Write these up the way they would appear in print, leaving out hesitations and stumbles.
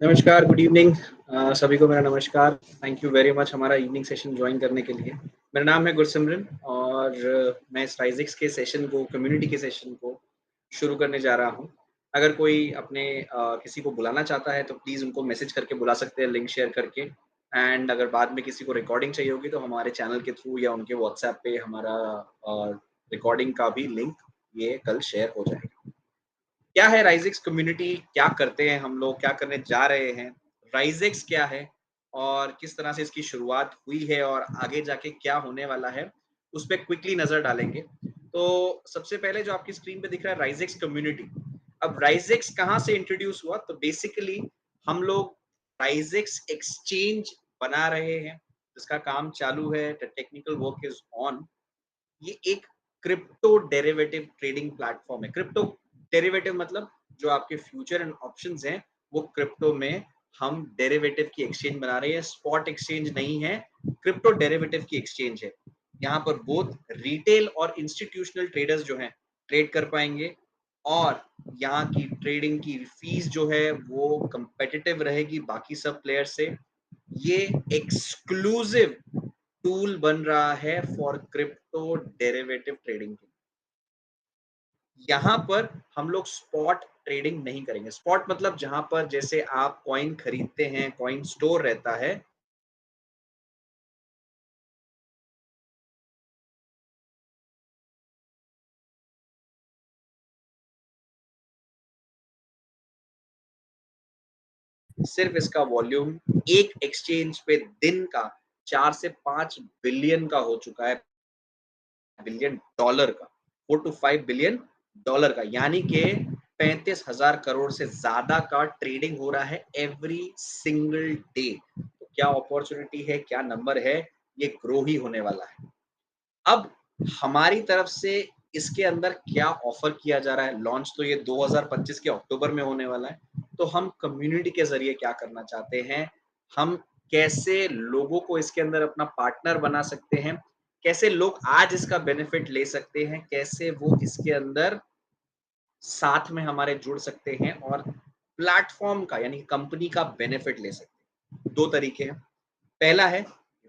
नमस्कार, good evening. सभी को मेरा नमस्कार। थैंक यू वेरी मच हमारा इवनिंग सेशन जॉइन करने के लिए। मेरा नाम है गुरसिमरन और मैं इस राइज़िक्स के सेशन को, कम्युनिटी के सेशन को शुरू करने जा रहा हूँ। अगर कोई अपने किसी को बुलाना चाहता है तो प्लीज़ उनको मैसेज करके बुला सकते हैं, लिंक शेयर करके। एंड अगर बाद में किसी को रिकॉर्डिंग चाहिए होगी तो हमारे चैनल के थ्रू या उनके व्हाट्सएप पे हमारा रिकॉर्डिंग का भी लिंक ये कल शेयर हो जाएगा। क्या है राइज़िक्स कम्युनिटी? क्या करते हैं हम लोग? क्या करने जा रहे हैं? राइज़िक्स क्या है? और किस तरह से इसकी शुरुआत हुई है और आगे जाके क्या होने वाला है? उस पे क्विकली नज़र डालेंगे। तो सबसे पहले जो आपकी स्क्रीन पे दिख रहा है राइज़िक्स कम्युनिटी। अब राइज़िक्स कहाँ से इंट्रोड्यूस हुआ? तो बेसिकली हम लोग राइज़िक्स एक्सचेंज बना रहे हैं, जिसका काम चालू है, the technical work is on. ये एक क्रिप्टो डेरिवेटिव ट्रेडिंग प्लेटफॉर्म है। क्रिप्टो डेरिवेटिव मतलब जो आपके फ्यूचर एंड ऑप्शंस हैं, वो क्रिप्टो में हम डेरिवेटिव की एक्सचेंज बना रहे हैं। स्पॉट एक्सचेंज नहीं है, क्रिप्टो डेरिवेटिव की एक्सचेंज है। यहाँ पर बोथ रिटेल और इंस्टीट्यूशनल ट्रेडर्स जो हैं ट्रेड कर पाएंगे और यहाँ की ट्रेडिंग की फीस जो है वो कंपेटिटिव रहेगी बाकी सब प्लेयर से। ये एक्सक्लूसिव टूल बन रहा है फॉर क्रिप्टो डेरिवेटिव ट्रेडिंग के। यहाँ पर हम लोग स्पॉट ट्रेडिंग नहीं करेंगे। स्पॉट मतलब जहां पर जैसे आप कॉइन खरीदते हैं, कॉइन स्टोर रहता है, सिर्फ इसका वॉल्यूम एक एक्सचेंज पे दिन का 4 से 5 बिलियन का हो चुका है, बिलियन डॉलर का, 4 टू 5 बिलियन डॉलर का, यानी कि 35,000 करोड़ से ज्यादा का ट्रेडिंग हो रहा है एवरी सिंगल डे। तो क्या अपॉर्चुनिटी है, क्या नंबर है, ये ग्रो ही होने वाला है। अब हमारी तरफ से इसके अंदर क्या ऑफर किया जा रहा है? लॉन्च तो ये 2025 के अक्टूबर में होने वाला है। तो हम कम्युनिटी के जरिए क्या करना चाहते हैं, हम कैसे लोगों को इसके अंदर अपना पार्टनर बना सकते हैं, कैसे लोग आज इसका बेनिफिट ले सकते हैं, कैसे वो इसके अंदर साथ में हमारे जुड़ सकते हैं और प्लेटफॉर्म का यानी कंपनी का बेनिफिट ले सकते हैं। दो तरीके हैं। पहला है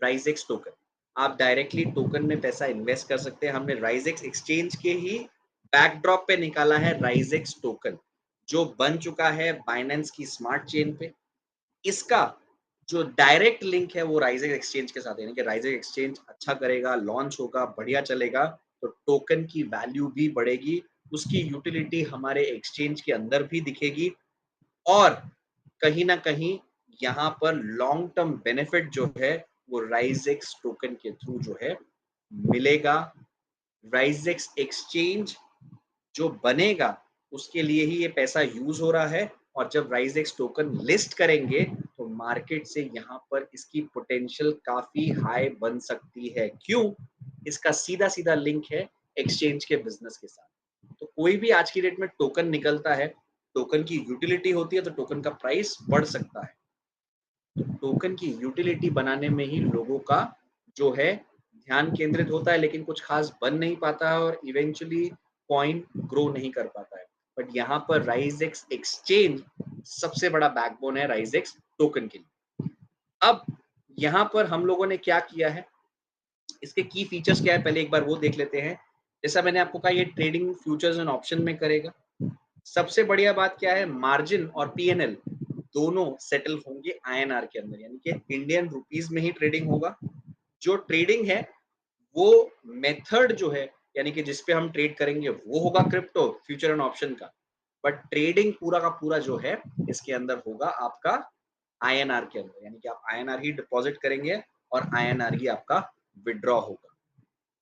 राइजेक्स टोकन। आप डायरेक्टली टोकन में पैसा इन्वेस्ट कर सकते हैं। हमने राइजेक्स एक्सचेंज के ही बैकड्रॉप पे निकाला है राइजेक्स टोकन, जो बन चुका है बाइनेंस की स्मार्ट चेन पे। इसका जो डायरेक्ट लिंक है वो राइजेक्स एक्सचेंज के साथ है, यानी कि राइजेक्स एक्सचेंज अच्छा करेगा, लॉन्च होगा, बढ़िया चलेगा, तो टोकन की वैल्यू भी बढ़ेगी, उसकी यूटिलिटी हमारे एक्सचेंज के अंदर भी दिखेगी और कहीं ना कहीं यहाँ पर लॉन्ग टर्म बेनिफिट जो है वो राइजेक्स टोकन के थ्रू जो है मिलेगा। राइजेक्स एक्सचेंज जो बनेगा उसके लिए ही ये पैसा यूज हो रहा है और जब राइजेक्स टोकन लिस्ट करेंगे तो मार्केट से यहाँ पर इसकी पोटेंशियल काफी हाई बन सकती है। क्यों? इसका सीधा सीधा लिंक है एक्सचेंज के बिजनेस के साथ। तो कोई भी आज की डेट में टोकन निकलता है, टोकन की यूटिलिटी होती है तो टोकन का प्राइस बढ़ सकता है। तो टोकन की यूटिलिटी बनाने में ही लोगों का जो है ध्यान केंद्रित होता है, लेकिन कुछ खास बन नहीं पाता है और इवेंचुअली कॉइन ग्रो नहीं कर पाता है। बट यहाँ पर राइजेक्स एक्सचेंज सबसे बड़ा बैकबोन है राइजेक्स टोकन के लिए। अब यहाँ पर हम लोगों ने क्या किया है, इसके की फीचर्स क्या है, पहले एक बार वो देख लेते हैं। जैसा मैंने आपको कहा, ये ट्रेडिंग फ्यूचर्स एंड ऑप्शन में करेगा। सबसे बढ़िया बात क्या है, मार्जिन और पीएनएल दोनों सेटल होंगे आईएनआर के अंदर, यानी कि इंडियन रुपीस में ही ट्रेडिंग होगा। जो ट्रेडिंग है वो मेथड जो है, यानी कि जिस पे हम ट्रेड करेंगे वो होगा क्रिप्टो फ्यूचर एंड ऑप्शन का, बट ट्रेडिंग पूरा का पूरा जो है इसके अंदर होगा आपका आईएनआर के अंदर, यानी कि आप आईएनआर ही डिपॉजिट करेंगे और आईएनआर ही आपका विड्रॉ होगा।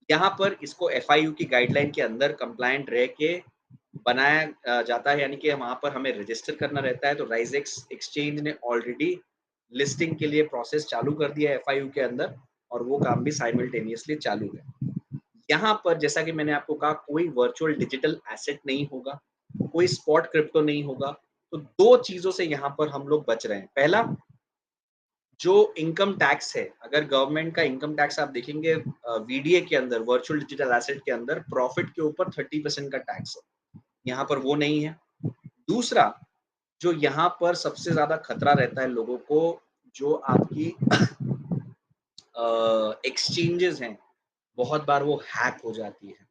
यहाँ पर इसको एफआईयू की गाइडलाइन के अंदर कंप्लायंट रह के बनाया जाता है, यानी कि वहां पर हमें रजिस्टर करना रहता है। तो राइजेक्स एक्सचेंज ने ऑलरेडी लिस्टिंग के लिए प्रोसेस चालू कर दिया है एफआईयू के अंदर और वो काम भी साइमल्टेनियसली चालू है। यहाँ पर जैसा कि मैंने आपको कहा, कोई वर्चुअल डिजिटल एसेट नहीं होगा, कोई स्पॉट क्रिप्टो नहीं होगा। तो दो चीजों से यहाँ पर हम लोग बच रहे हैं। पहला, जो इनकम टैक्स है, अगर गवर्नमेंट का इनकम टैक्स आप देखेंगे वीडीए के अंदर, वर्चुअल डिजिटल एसेट के अंदर प्रॉफिट के ऊपर 30% का टैक्स है, यहाँ पर वो नहीं है। दूसरा, जो यहाँ पर सबसे ज़्यादा खतरा रहता है लोगों को, जो आपकी एक्सचेंजेस हैं, बहुत बार वो हैक हो जाती है।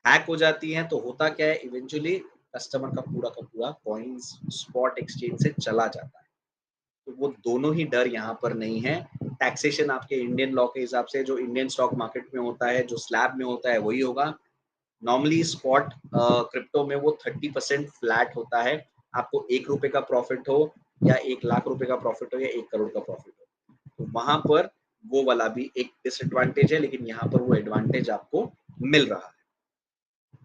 हैक हो जाती हैं तो होता क्या है, इवेंचुअली कस्टमर का पूरा कॉइन्स स्पॉट एक्सचेंज से चला जाता है। तो वो दोनों ही डर यहाँ पर नहीं है। टैक्सेशन आपके इंडियन लॉ के हिसाब से जो इंडियन स्टॉक मार्केट में होता है, जो स्लैब में होता है वही होगा। नॉर्मली स्पॉट क्रिप्टो में वो 30% फ्लैट होता है। आपको ₹1 का प्रॉफिट हो या ₹1,00,000 का प्रॉफिट हो या 1 करोड़ का प्रॉफिट हो। तो वहाँ पर वो वाला भी एक डिसएडवांटेज है, लेकिन यहाँ पर वो एडवांटेज आपको मिल रहा है।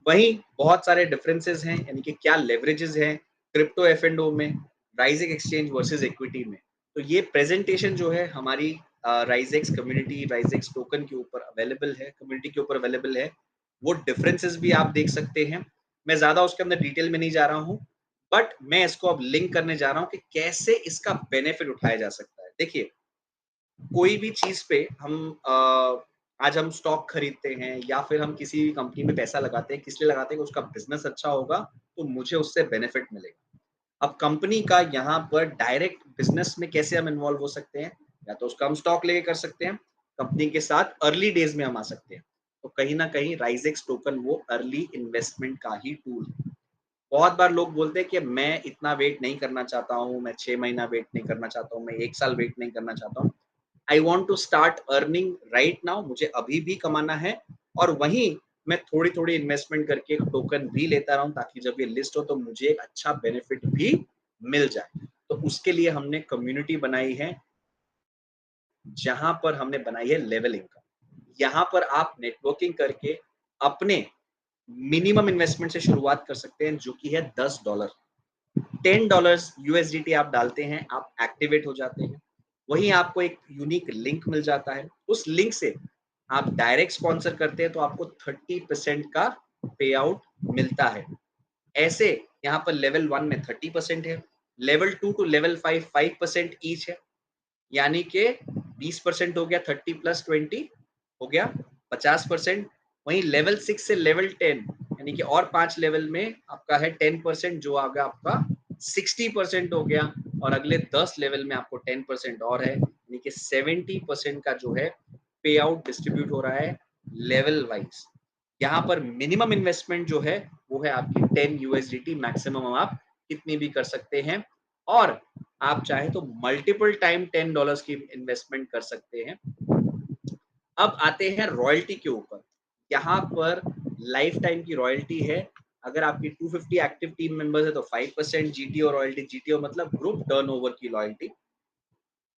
वहीं बहुत सारे डिफरेंसेस हैं, यानी कि क्या लेवरेजेस हैं क्रिप्टो एफ एंड ओ में, राइजिंग एक्सचेंज वर्सेस इक्विटी में। तो ये प्रेजेंटेशन जो है हमारी राइजेक्स कम्युनिटी, राइजेक्स टोकन के ऊपर अवेलेबल है, कम्युनिटी के ऊपर अवेलेबल है। वो डिफरेंसेस भी आप देख सकते हैं। मैं ज्यादा उसके अंदर डिटेल में नहीं जा रहा हूँ, बट मैं इसको अब लिंक करने जा रहा हूँ कि कैसे इसका बेनिफिट उठाया जा सकता है। देखिए, कोई भी चीज पे हम आज हम स्टॉक खरीदते हैं या फिर हम किसी भी कंपनी में पैसा लगाते हैं, किस लिए लगाते हैं कि उसका बिजनेस अच्छा होगा, तो मुझे उससे बेनिफिट मिलेगा। अब कंपनी का यहाँ पर डायरेक्ट बिजनेस में कैसे हम इन्वॉल्व हो सकते हैं, या तो उसका हम स्टॉक लेके कर सकते हैं, कंपनी के साथ अर्ली डेज में हम आ सकते हैं। तो कहीं ना कहीं राइजेक्स टोकन वो अर्ली इन्वेस्टमेंट का ही टूल है। बहुत बार लोग बोलते हैं कि मैं इतना वेट नहीं करना चाहता हूँ, मैं 6 महीना वेट नहीं करना चाहता हूँ, मैं 1 साल वेट नहीं करना चाहता हूँ। I want to start earning right now, मुझे अभी भी कमाना है। और वहीं मैं थोड़ी थोड़ी इन्वेस्टमेंट करके टोकन भी लेता रहूं, ताकि जब ये लिस्ट हो तो मुझे एक अच्छा बेनिफिट भी मिल जाए। तो उसके लिए हमने कम्युनिटी बनाई है, जहां पर हमने बनाई है लेवल इनकम। यहाँ पर आप नेटवर्किंग करके अपने मिनिमम इन्वेस्टमेंट से शुरुआत कर सकते हैं, जो कि है $10। $10 यूएसडीटी आप डालते हैं, आप एक्टिवेट हो जाते हैं। वहीं आपको एक यूनिक लिंक मिल जाता है, उस लिंक से आप डायरेक्ट स्पॉन्सर करते हैं तो आपको 30% का पे आउट मिलता है। ऐसे यहाँ पर लेवल 1 में 30% है, लेवल 2 टू लेवल 5 5% ईच है, यानी कि 20% हो गया, 30 प्लस 20 हो गया 50%। वहीं लेवल 6 से लेवल 10, यानी कि और 5 लेवल में आपका है 10%, जो आगे आपका 60% हो गया। और अगले 10 लेवल में आपको 10% और है, यानी कि 70% का जो है पे आउट डिस्ट्रीब्यूट हो रहा है लेवल वाइज। यहाँ पर मिनिमम इन्वेस्टमेंट जो है वो है आपकी 10 यूएसडीटी, मैक्सिमम आप कितनी भी कर सकते हैं। और आप चाहे तो मल्टीपल टाइम $10 की इन्वेस्टमेंट कर सकते हैं। अब आते हैं रॉयल्टी के ऊपर। यहाँ पर लाइफ टाइम की रॉयल्टी है। अगर आपकी 250 एक्टिव टीम मेंबर्स है तो 5% जीटीओ रॉयल्टी, जीटीओ मतलब ग्रुप टर्नओवर की रॉयल्टी।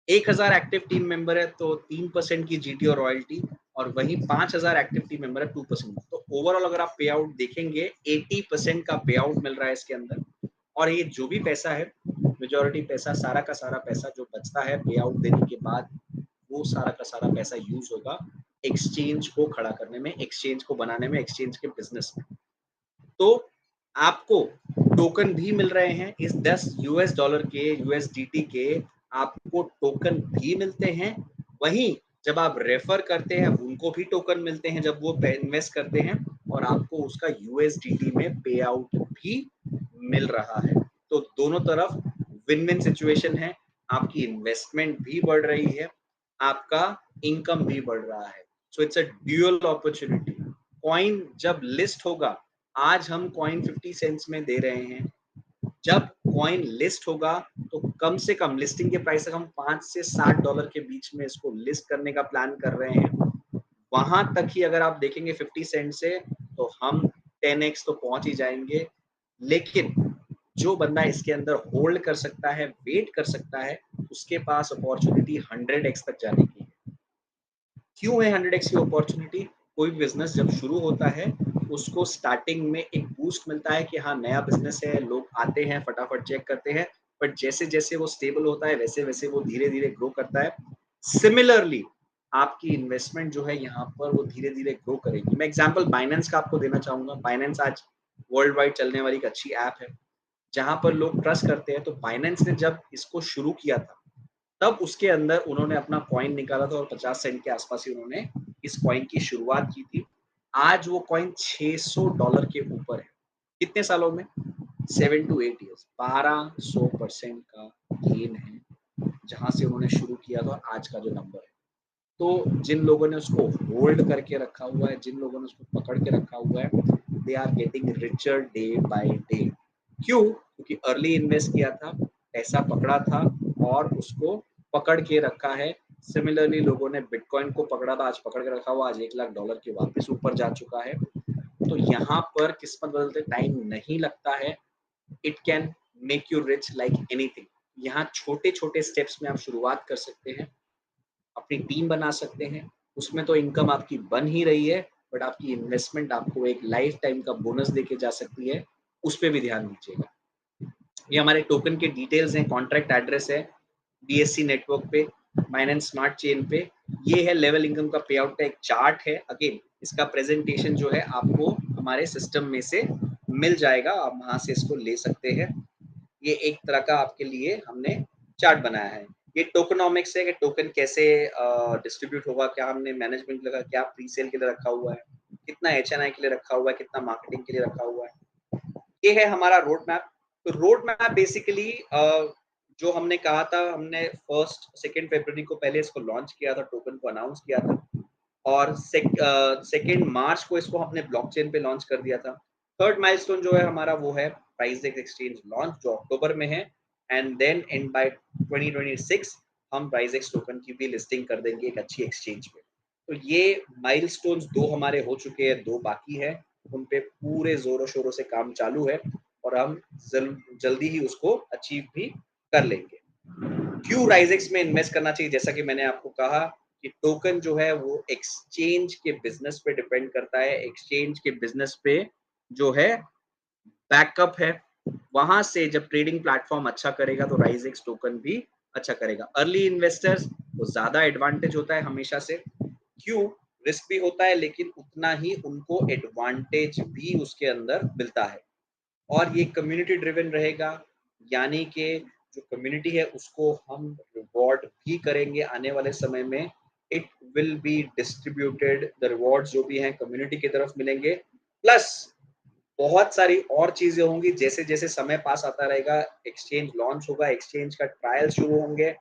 1000 एक्टिव टीम मेंबर है तो 3% की जीटीओ रॉयल्टी, और वहीं 5000 एक्टिव टीम मेंबर है 2%। तो ओवरऑल अगर आप पे आउट देखेंगे 80% का पे आउट मिल रहा है इसके अंदर। और ये जो भी पैसा है, मेजोरिटी पैसा, सारा का सारा पैसा जो बचता है पे आउट देने के बाद, वो सारा का सारा पैसा यूज होगा एक्सचेंज को खड़ा करने में, एक्सचेंज को बनाने में, एक्सचेंज के बिजनेस में। तो आपको टोकन भी मिल रहे हैं इस 10 यूएस डॉलर के, यूएसडीटी के आपको टोकन भी मिलते हैं। वहीं जब आप रेफर करते हैं उनको भी टोकन मिलते हैं जब वो इन्वेस्ट करते हैं, और आपको उसका यूएसडीटी में पे आउट भी मिल रहा है। तो दोनों तरफ विन विन सिचुएशन है। आपकी इन्वेस्टमेंट भी बढ़ रही है, आपका इनकम भी बढ़ रहा है। So it's a dual opportunity. Coin जब लिस्ट होगा, आज हम कॉइन 50 सेंट्स में दे रहे हैं, जब कॉइन लिस्ट होगा तो कम से कम लिस्टिंग के प्राइस तक हम $5 से $60 के बीच में इसको लिस्ट करने का प्लान कर रहे हैं। वहां तक ही अगर आप देखेंगे 50 सेंट से, तो हम 10x तो पहुंच ही जाएंगे। लेकिन जो बंदा इसके अंदर होल्ड कर सकता है, वेट कर सकता है, उसके पास अपॉर्चुनिटी 100x तक जाने की है। क्यों है 100x की अपॉर्चुनिटी? कोई बिजनेस जब शुरू होता है, उसको स्टार्टिंग में एक बूस्ट मिलता है कि हाँ नया बिजनेस है, लोग आते हैं फटाफट चेक करते हैं, बट जैसे जैसे वो स्टेबल होता है वैसे वैसे वो धीरे धीरे ग्रो करता है। सिमिलरली आपकी इन्वेस्टमेंट जो है यहाँ पर वो धीरे धीरे ग्रो करेगी। मैं एग्जांपल बाइनेंस का आपको देना चाहूंगा। बाइनेंस आज वर्ल्ड वाइड चलने वाली एक अच्छी ऐप है, जहां पर लोग ट्रस्ट करते हैं। तो बाइनेंस ने जब इसको शुरू किया था, तब उसके अंदर उन्होंने अपना कॉइन निकाला था और 50 सेंट के आसपास ही उन्होंने इस कॉइन की शुरुआत की थी। आज वो कॉइन $600 के ऊपर है। कितने सालों में? 7 to 8 ईयर्स 1200% का गेन है, जहां से उन्होंने शुरू किया था आज का जो नंबर है। तो जिन लोगों ने उसको होल्ड करके रखा हुआ है, जिन लोगों ने उसको पकड़ के रखा हुआ है, they are getting richer day by day. क्यों? क्योंकि अर्ली इन्वेस्ट किया था, पैसा पकड़ा था और उसको पकड़ के रखा है। सिमिलरली लोगों ने बिटकॉइन को पकड़ा था, आज पकड़ के रखा हुआ, आज $1,00,000 के वापस ऊपर जा चुका है। तो यहाँ पर किस्मत बदलते टाइम नहीं लगता है। It can make you rich like anything. यहाँ छोटे छोटे स्टेप्स में आप शुरुआत कर सकते हैं, अपनी टीम बना सकते हैं। उसमें तो इनकम आपकी बन ही रही है, बट आपकी इन्वेस्टमेंट आपको एक लाइफ टाइम का बोनस देके जा सकती है, उस पर भी ध्यान दीजिएगा। ये हमारे टोकन के डिटेल्स हैं, कॉन्ट्रैक्ट एड्रेस है BSC नेटवर्क पे, बाइनेंस स्मार्ट चेन पे। ये है लेवल इनकम का पे आउट का एक चार्ट है। अगेन इसका प्रेजेंटेशन जो है आपको हमारे सिस्टम में से मिल जाएगा, आप वहां से इसको ले सकते हैं। ये एक तरह का आपके लिए हमने चार्ट बनाया है। ये टोकनॉमिक्स है कि टोकन कैसे डिस्ट्रीब्यूट होगा, क्या हमने मैनेजमेंट लगा, क्या प्री सेल के लिए रखा हुआ है, कितना HNI के लिए रखा हुआ है, कितना मार्केटिंग के लिए रखा हुआ है। ये है हमारा रोड मैप। तो रोड मैप बेसिकली जो हमने कहा था, हमने 1 2 फरवरी को पहले इसको लॉन्च किया था, टोकन को अनाउंस किया था, और 2 मार्च को इसको हमने ब्लॉकचेन पे लॉन्च कर दिया था। थर्ड माइलस्टोन जो है हमारा वो है प्राइसडेक्स एक्सचेंज लॉन्च, जो अक्टूबर में है। एंड देन इन बाय 2026 हम प्राइसडेक्स टोकन की भी लिस्टिंग कर देंगे एक अच्छी एक्सचेंज पे। तो ये माइलस्टोन्स 2 हमारे हो चुके हैं, 2 बाकी है। उन पे पूरे जोरों शोरों से काम चालू है और हम जल्दी ही उसको अचीव भी कर लेंगे। क्यों राइजेक्स में इन्वेस्ट करना चाहिए? जैसा कि मैंने आपको कहा कि टोकन जो है वो एक्सचेंज के बिजनेस पे डिपेंड करता है। एक्सचेंज के बिजनेस पे जो है बैकअप है, वहां से जब ट्रेडिंग प्लेटफॉर्म अच्छा करेगा तो राइजेक्स टोकन भी अच्छा करेगा। अर्ली इन्वेस्टर्स को ज्यादा एडवांटेज होता है हमेशा से। क्यों? रिस्क भी होता है, लेकिन उतना ही उनको एडवांटेज भी उसके अंदर मिलता है। और ये कम्युनिटी ड्रिवन रहेगा, यानी कि जो कम्युनिटी है उसको हम रिवॉर्ड भी करेंगे आने वाले समय में। It will be distributed, the rewards जो भी हैं कम्युनिटी की तरफ मिलेंगे। प्लस बहुत सारी और चीजें होंगी, जैसे जैसे समय पास आता रहेगा, एक्सचेंज लॉन्च होगा, एक्सचेंज का ट्रायल शुरू होंगे,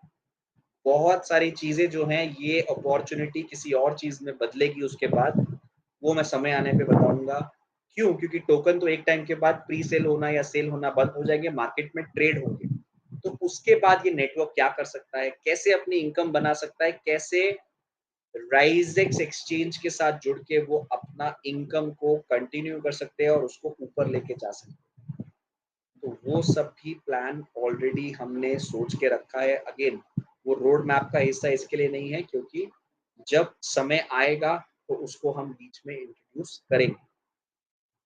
बहुत सारी चीजें जो हैं, ये अपॉर्चुनिटी किसी और चीज में बदलेगी उसके बाद, वो मैं समय आने पे बताऊंगा। क्यों? क्योंकि टोकन तो एक टाइम के बाद प्री सेल होना या सेल होना बंद हो जाएंगे, मार्केट में ट्रेड होंगे। तो उसके बाद ये नेटवर्क क्या कर सकता है, कैसे अपनी इनकम बना सकता है, कैसे राइजेक्स एक्सचेंज के साथ जुड़ के वो अपना इनकम को कंटिन्यू कर सकते हैं और उसको ऊपर लेके जा सकते हैं। तो वो सब भी प्लान ऑलरेडी हमने सोच के रखा है। अगेन वो रोड मैप का हिस्सा इसके लिए नहीं है, क्योंकि जब समय आएगा तो उसको हम बीच में इंट्रोड्यूस करेंगे।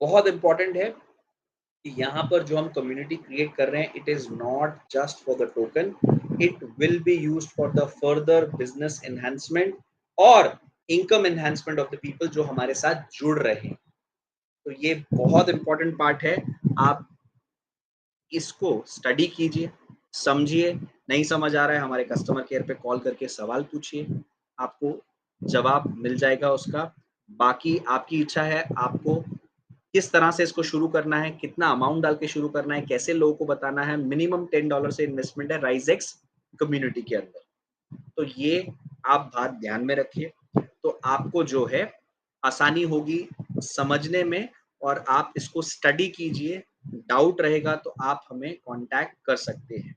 बहुत इंपॉर्टेंट है कि यहाँ पर जो हम कम्युनिटी क्रिएट कर रहे हैं, it is not just for the token, it will be used for the further business enhancement और income enhancement of the people जो हमारे साथ जुड़ रहे हैं। तो ये बहुत इंपॉर्टेंट पार्ट है। आप इसको स्टडी कीजिए, समझिए। नहीं समझ आ रहा है, हमारे कस्टमर केयर पे कॉल करके सवाल पूछिए, आपको जवाब मिल जाएगा उसका। बाकी आपकी इच्छा है, आपको किस तरह से इसको शुरू करना है, कितना अमाउंट डाल के शुरू करना है, कैसे लोगों को बताना है। मिनिमम $10 से इन्वेस्टमेंट है राइजेक्स कम्युनिटी के अंदर। तो ये आप बात ध्यान में रखिए, तो आपको जो है आसानी होगी समझने में, और आप इसको स्टडी कीजिए। डाउट रहेगा तो आप हमें कांटेक्ट कर सकते हैं।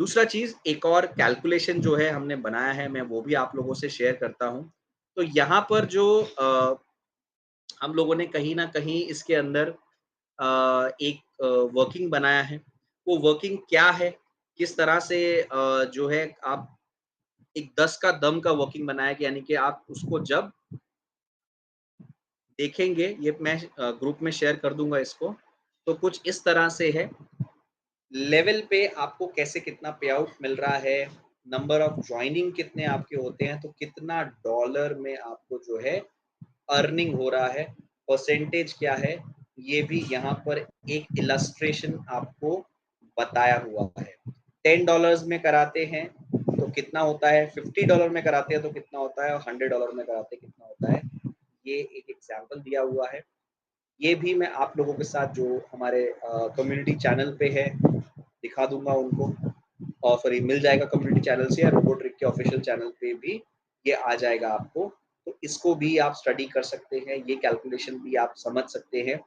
दूसरा चीज, एक और कैलकुलेशन जो है हमने बनाया है, मैं वो भी आप लोगों से शेयर करता हूं। तो यहाँ पर जो हम लोगों ने कहीं ना कहीं इसके अंदर एक वर्किंग बनाया है। वो वर्किंग क्या है, किस तरह से जो है आप एक 10 का दम का वर्किंग बनाया गया, यानी कि आप उसको जब देखेंगे, ये मैं ग्रुप में शेयर कर दूंगा इसको। तो कुछ इस तरह से है, लेवल पे आपको कैसे कितना पे आउट मिल रहा है, नंबर ऑफ ज्वाइनिंग कितने आपके होते हैं, तो कितना डॉलर में आपको जो है अर्निंग हो रहा है, परसेंटेज क्या है, ये भी यहाँ पर एक इलस्ट्रेशन आपको बताया हुआ है। $10 में कराते हैं तो कितना होता है, $50 में कराते हैं तो कितना होता है, और $100 में कराते हैं कितना होता है। ये एक एग्जाम्पल दिया हुआ है। ये भी मैं आप लोगों के साथ जो हमारे कम्युनिटी चैनल पे है दिखा दूंगा उनको, और सॉरी मिल जाएगा कम्युनिटी चैनल से, या रोबोट्रिक के ऑफिशियल चैनल पे भी ये आ जाएगा आपको। तो इसको भी आप स्टडी कर सकते हैं, ये कैलकुलेशन भी आप समझ सकते हैं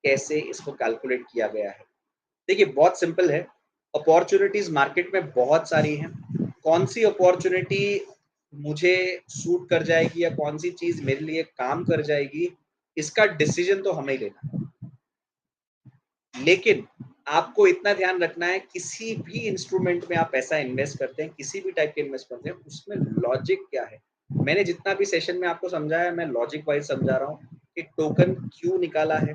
कैसे इसको कैलकुलेट किया गया है। देखिए बहुत सिंपल है, अपॉर्चुनिटीज मार्केट में बहुत सारी हैं, कौन सी अपॉर्चुनिटी मुझे सूट कर जाएगी या कौन सी चीज मेरे लिए काम कर जाएगी, इसका डिसीजन तो हमें ही लेना है। लेकिन आपको इतना ध्यान रखना है, किसी भी इंस्ट्रूमेंट में आप पैसा इन्वेस्ट करते हैं, किसी भी टाइप के इन्वेस्ट करते हैं, उसमें लॉजिक क्या है। मैंने जितना भी सेशन में आपको समझाया, मैं लॉजिक वाइज समझा रहा हूँ कि टोकन क्यों निकाला है।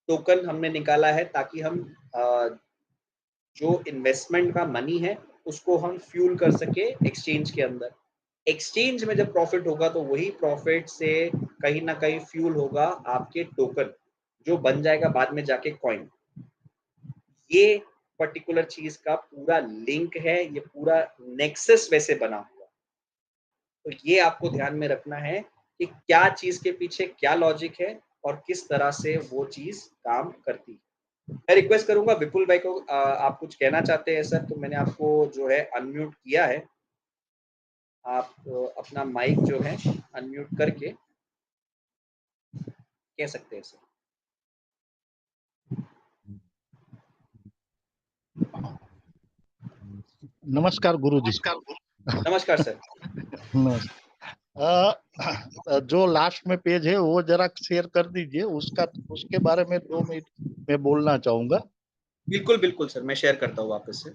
टोकन हमने निकाला है ताकि हम जो इन्वेस्टमेंट का मनी है उसको हम फ्यूल कर सके एक्सचेंज के अंदर। एक्सचेंज में जब प्रॉफिट होगा तो वही प्रॉफिट से कहीं ना कहीं फ्यूल होगा आपके टोकन, जो बन जाएगा बाद में जाके कॉइन। ये पर्टिकुलर चीज का पूरा लिंक है, ये पूरा नेक्सस वैसे बना हुआ। तो ये आपको ध्यान में रखना है कि क्या चीज के पीछे क्या लॉजिक है और किस तरह से वो चीज काम करती है। मैं रिक्वेस्ट करूंगा विपुल भाई को, आप कुछ कहना चाहते हैं सर, तो मैंने आपको जो है अनम्यूट किया है। आप अपना माइक जो है अनम्यूट करके कह सकते हैं सर। नमस्कार गुरुजी। नमस्कार सर। नमस्कार। जो लास्ट में पेज है वो जरा शेयर कर दीजिए, उसका उसके बारे में 2 मिनट में बोलना चाहूंगा। बिल्कुल बिल्कुल सर, मैं शेयर करता हूँ वापस से।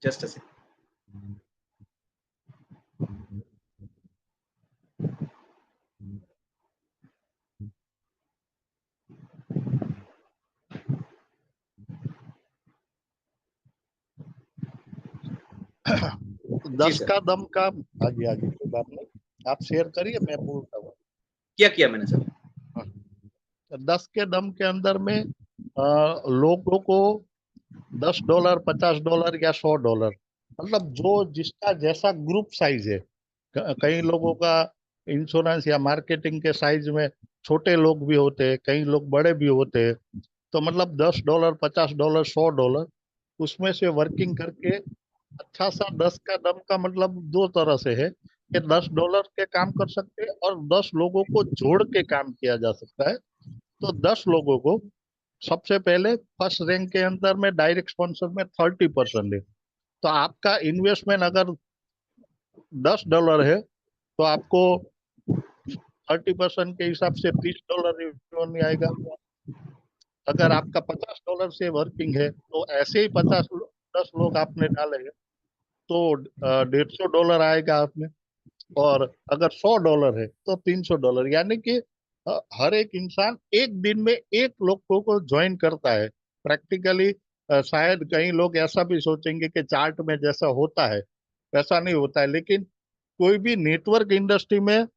Just a second. 10 जी सर। का दम का आगे आगे कोई बात नहीं, आप शेयर करिए, मैं बोलता हूँ। क्या किया मैंने सर? 10 के दम के अंदर में लोगों को $10, $50 या $100, मतलब जो जिसका जैसा ग्रुप साइज है। कई लोगों का इंश्योरेंस या मार्केटिंग के साइज में छोटे लोग भी होते हैं, कई लोग बड़े भी होते हैं। तो मतलब $10, $50, $100 उसमें से वर्किंग करके अच्छा सा 10 का दम का मतलब दो तरह से है कि $10 के काम कर सकते हैं और 10 लोगों को जोड़ के काम किया जा सकता है। तो 10 लोगों को सबसे पहले फर्स्ट रैंक के अंदर में डायरेक्ट स्पॉन्सर में 30% है। तो आपका इन्वेस्टमेंट अगर $10 है तो आपको 30% के हिसाब से $30 रिटर्न आएगा। अगर आपका $50 से वर्किंग है तो ऐसे ही 10 लोग आपने डाले हैं तो $150 आएगा आपने। और अगर $100 है तो $300, यानी कि हर एक इंसान एक दिन में एक लोगों को ज्वाइन करता है। प्रैक्टिकली शायद कई लोग ऐसा भी सोचेंगे कि चार्ट में जैसा होता है वैसा नहीं होता है, लेकिन कोई भी नेटवर्क इंडस्ट्री में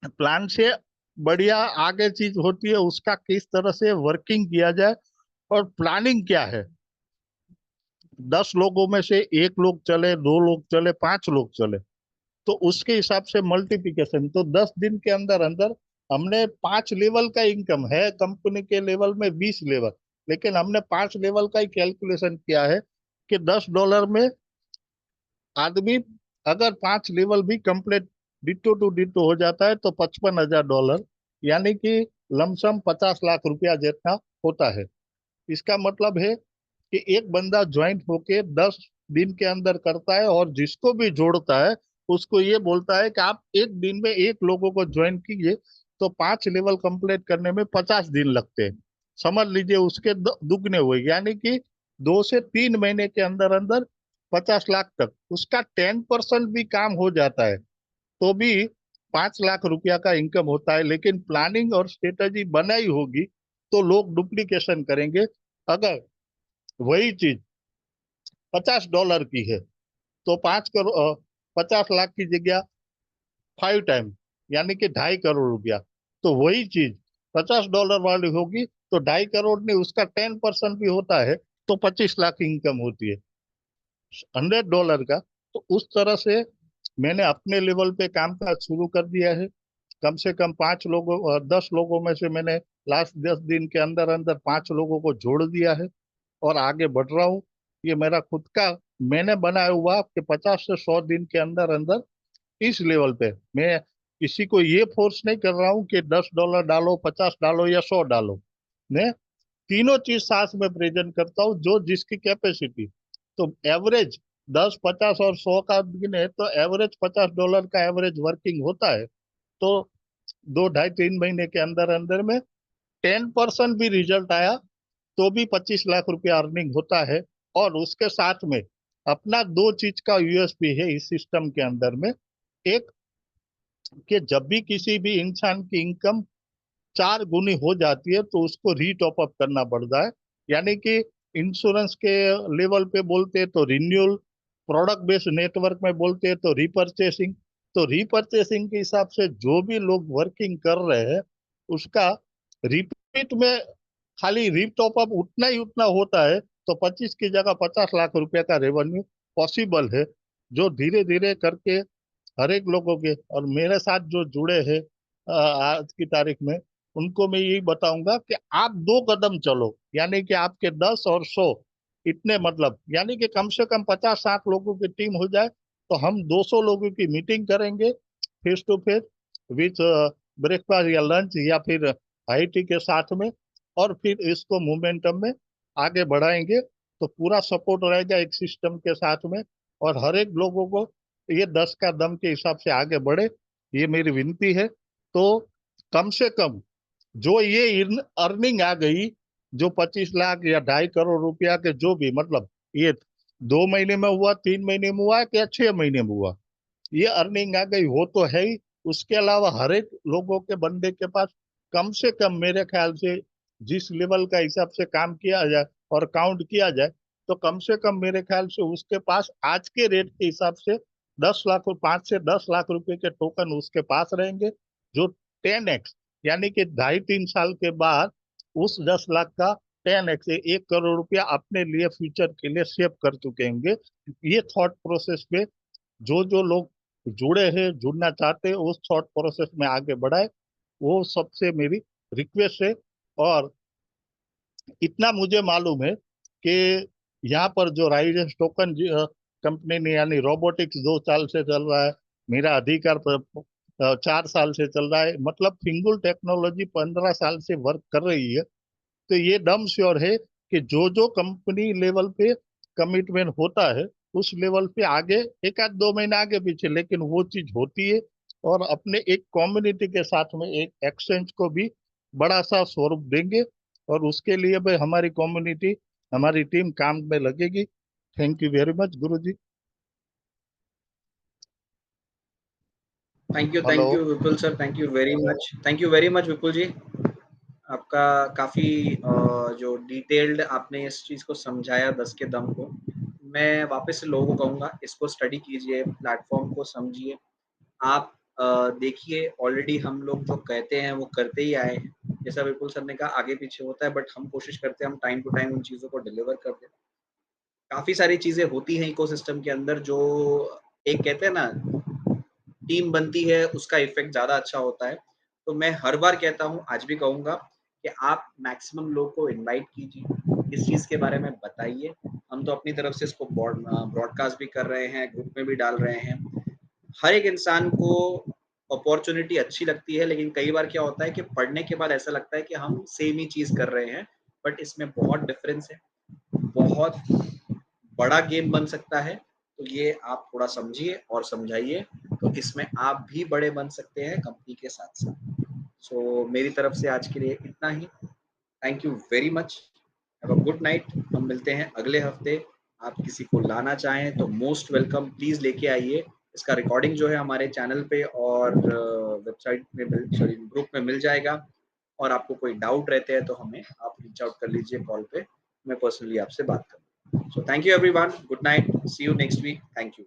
प्लान से बढ़िया आगे चीज होती है उसका किस तरह से वर्किंग किया जाए और प्लानिंग क्या है। 10 लोगों में से एक लोग चले, 2 लोग चले, 5 लोग चले, तो उसके हिसाब से मल्टीप्लिकेशन। तो 10 दिन के अंदर अंदर हमने 5 लेवल का इनकम है, कंपनी के लेवल में 20 लेवल, लेकिन हमने 5 लेवल का ही कैलकुलेशन किया है कि $10 में आदमी अगर 5 लेवल भी कंप्लीट डिटो टू डिटो हो जाता है तो $55,000, यानी कि लमसम 50 लाख रुपया जितना होता है। इसका मतलब है कि एक बंदा ज्वाइंट होके 10 दिन के अंदर करता है और जिसको भी जोड़ता है उसको ये बोलता है कि आप एक दिन में एक लोगों को ज्वाइन कीजिए, तो 5 लेवल कंप्लीट करने में 50 दिन लगते हैं। समझ लीजिए उसके दुगने हुए, यानी कि 2 से 3 महीने के अंदर अंदर 50 लाख तक उसका 10% भी काम हो जाता है तो भी 5 लाख रुपया का इनकम होता है। लेकिन प्लानिंग और स्ट्रेटजी बनाई होगी तो लोग डुप्लीकेशन करेंगे। अगर वही चीज $50 की है तो 5 करोड़ 50 लाख की जगह 5 टाइम, यानी कि 2.5 करोड़ रुपया। तो वही चीज $50 वाली होगी तो 2.5 करोड़ नहीं, उसका 10% भी होता है तो 25 लाख इनकम होती है। $100 का। तो उस तरह से मैंने अपने लेवल पे काम काज शुरू कर दिया है। कम से कम 10 लोगों में से मैंने लास्ट 10 दिन के अंदर अंदर 5 लोगों को जोड़ दिया है और आगे बढ़ रहा हूँ। ये मेरा खुद का मैंने बनाया हुआ कि 50 से 100 दिन के अंदर अंदर इस लेवल पे मैं किसी को ये फोर्स नहीं कर रहा हूँ कि $10 डालो, 50 डालो या 100 डालो। मैं तीनों चीज साथ में प्रेजेंट करता हूँ, जो जिसकी कैपेसिटी। तो एवरेज 10, 50 और 100 का गिने तो एवरेज $50 का एवरेज वर्किंग होता है। तो 2, ढाई, 3 महीने के अंदर अंदर में 10% भी रिजल्ट आया तो भी 25 लाख रुपया अर्निंग होता है। और उसके साथ में अपना दो चीज का यूएसपी है इस सिस्टम के अंदर में। एक, कि जब भी किसी भी इंसान की इनकम 4 गुनी हो जाती है तो उसको रीटॉप अप करना पड़ता है। यानी कि इंश्योरेंस के लेवल पे बोलते हैं तो रिन्यूअल, प्रोडक्ट बेस्ड नेटवर्क में बोलते हैं तो रीपरचेसिंग। तो रीपरचेसिंग के हिसाब से जो भी लोग वर्किंग कर रहे हैं उसका रिपीट में खाली रीटॉप अप उतना होता है। तो 25 की जगह 50 लाख रुपए का रेवेन्यू पॉसिबल है, जो धीरे धीरे करके हर एक लोगों के। और मेरे साथ जो जुड़े हैं आज की तारीख में, उनको मैं यही बताऊंगा कि आप 2 कदम चलो। यानी कि आपके 10 और 100 इतने, मतलब यानी कि कम से कम 50-60 लोगों की टीम हो जाए तो हम 200 लोगों की मीटिंग करेंगे face to face with breakfast या लंच या फिर आईटी के साथ में। और फिर इसको मोमेंटम में आगे बढ़ाएंगे। तो पूरा सपोर्ट रहेगा एक सिस्टम के साथ में। और हर एक लोगों को ये 10 का दम के हिसाब से आगे बढ़े, ये मेरी विनती है। तो कम से कम जो ये अर्निंग आ गई, जो 25 लाख या 2.5 करोड़ रुपया के, जो भी मतलब ये 2 महीने में हुआ, 3 महीने में हुआ कि 6 महीने में हुआ, ये अर्निंग आ गई वो तो है ही। उसके अलावा हर एक लोगों के बंदे के पास कम से कम मेरे ख्याल से जिस लेवल का हिसाब से काम किया जाए और काउंट किया जाए तो कम से कम मेरे ख्याल से उसके पास आज के रेट के हिसाब से 10 लाख, 5 से 10 लाख रुपए के टोकन उसके पास रहेंगे। जो 10x, यानी कि 2.5-3 साल के बाद उस 10 लाख का 10x, 1 करोड़ रुपया अपने लिए फ्यूचर के लिए सेव कर चुके होंगे। ये थॉट प्रोसेस पे जो जो लोग जुड़े हैं, जुड़ना चाहते हैं, उस थॉट प्रोसेस में आगे बढ़ाए, वो सबसे मेरी रिक्वेस्ट है। और इतना मुझे मालूम है कि यहाँ पर जो राइजेंस टोकन कंपनी ने, यानी रोबोटिक्स 2 साल से चल रहा है, मेरा अधिकार 4 साल से चल रहा है, मतलब फिंगुल टेक्नोलॉजी 15 साल से वर्क कर रही है। तो ये दम श्योर है कि जो जो कंपनी लेवल पे कमिटमेंट होता है उस लेवल पे आगे 1-2 महीना आगे पीछे, लेकिन वो चीज होती है। और अपने एक कम्युनिटी के साथ में एक एक्सचेंज को भी बड़ा सा स्वरूप देंगे। और उसके लिए भी हमारी कम्युनिटी, हमारी टीम काम में लगेगी। Thank you very much Guru ji. Hello. Thank you Vipul sir, thank you very much, thank you very much Vipul ji. आपका काफ़ी जो डिटेल्ड आपने इस चीज़ को समझाया 10 के दम को। मैं वापस से लोगों को कहूँगा, इसको स्टडी कीजिए, प्लेटफ़ॉर्म को समझिए। आप देखिए, ऑलरेडी हम लोग जो कहते हैं वो करते ही आए हैं। जैसा विपुल सर ने कहा, आगे-पीछे होता है, बट हम कोशिश करते हैं हम टाइम टू टाइम उन चीज़ों को डिलीवर कर दें। काफ़ी सारी चीज़ें होती हैं इकोसिस्टम के अंदर, जो एक कहते हैं ना, टीम बनती है, उसका इफ़ेक्ट ज़्यादा अच्छा होता है। तो मैं हर बार कहता हूँ, आज भी कहूँगा कि आप मैक्सिमम लोगों को इनवाइट कीजिए, इस चीज़ के बारे में बताइए। हम तो अपनी तरफ से इसको ब्रॉडकास्ट भी कर रहे हैं, ग्रुप में भी डाल रहे हैं। हर एक इंसान को अपॉर्च्युनिटी अच्छी लगती है, लेकिन कई बार क्या होता है कि पढ़ने के बाद ऐसा लगता है कि हम सेम ही चीज़ कर रहे हैं, बट इसमें बहुत डिफरेंस है, बहुत बड़ा गेम बन सकता है। तो ये आप थोड़ा समझिए और समझाइए, तो इसमें आप भी बड़े बन सकते हैं कंपनी के साथ-साथ। सो मेरी तरफ से आज के लिए इतना ही। Thank you very much. Have a good night. हम मिलते हैं अगले हफ्ते। आप किसी को लाना चाहें तो मोस्ट वेलकम, प्लीज़ लेके आइए। इसका रिकॉर्डिंग जो है हमारे चैनल पे और वेबसाइट में सॉरी ग्रुप में मिल जाएगा। और आपको कोई डाउट रहते हैं तो हमें आप रीच आउट कर लीजिए कॉल पे, मैं पर्सनली आपसे बात करूँगा। So thank you everyone, good night, see you next week, thank you.